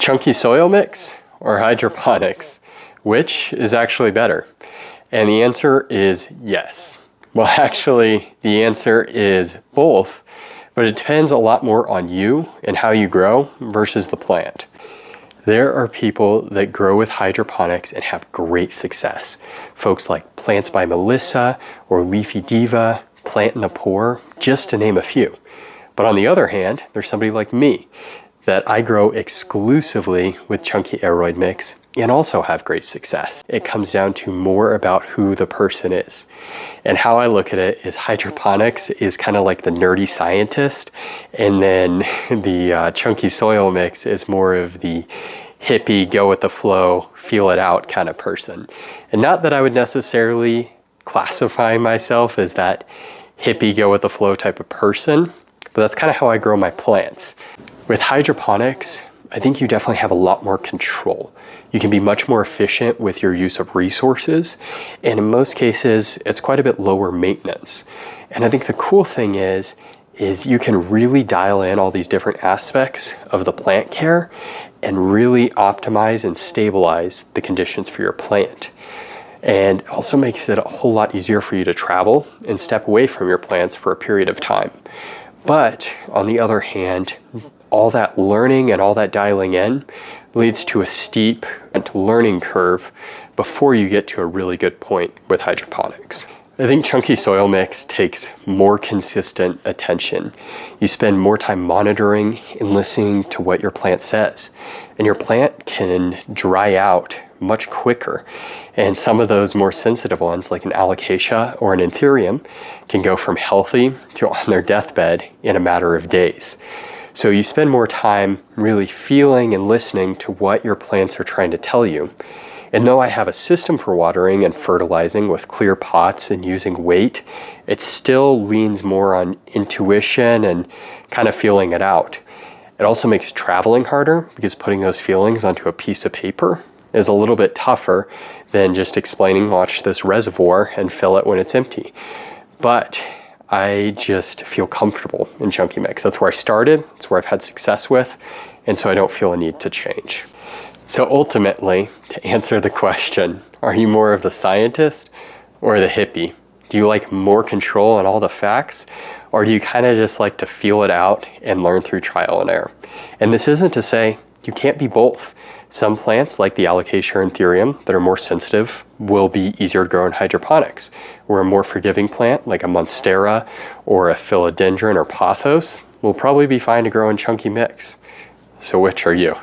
Chunky soil mix or hydroponics? Which is actually better? And the answer is yes. Well, actually, the answer is both, but it depends a lot more on you and how you grow versus the plant. There are people that grow with hydroponics and have great success. Folks like Plants by Melissa or Leafy Diva, Plant in the Pour, just to name a few. But on the other hand, there's somebody like me that I grow exclusively with Chunky Aeroid Mix and also have great success. It comes down to more about who the person is. And how I look at it is hydroponics is kind of like the nerdy scientist, and then the Chunky soil mix is more of the hippie, go with the flow, feel it out kind of person. And not that I would necessarily classify myself as that hippie, go with the flow type of person, but that's kind of how I grow my plants. With hydroponics, I think you definitely have a lot more control. You can be much more efficient with your use of resources, and in most cases, it's quite a bit lower maintenance. And I think the cool thing is you can really dial in all these different aspects of the plant care and really optimize and stabilize the conditions for your plant. And it also makes it a whole lot easier for you to travel and step away from your plants for a period of time. But on the other hand, all that learning and all that dialing in leads to a steep learning curve before you get to a really good point with hydroponics. I think Chunky soil mix takes more consistent attention. You spend more time monitoring and listening to what your plant says. And your plant can dry out much quicker. And some of those more sensitive ones, like an alocasia or an anthurium, can go from healthy to on their deathbed in a matter of days. So you spend more time really feeling and listening to what your plants are trying to tell you. And though I have a system for watering and fertilizing with clear pots and using weight, it still leans more on intuition and kind of feeling it out. It also makes traveling harder because putting those feelings onto a piece of paper is a little bit tougher than just explaining, watch this reservoir and fill it when it's empty. But I just feel comfortable in Chunky Mix. That's where I started, it's where I've had success with, and so I don't feel a need to change. So ultimately, to answer the question, are you more of the scientist or the hippie? Do you like more control on all the facts, or do you kind of just like to feel it out and learn through trial and error? And this isn't to say you can't be both. Some plants, like the alocasia or anthurium, that are more sensitive will be easier to grow in hydroponics, where a more forgiving plant, like a monstera or a philodendron or pothos, will probably be fine to grow in Chunky Mix. So which are you?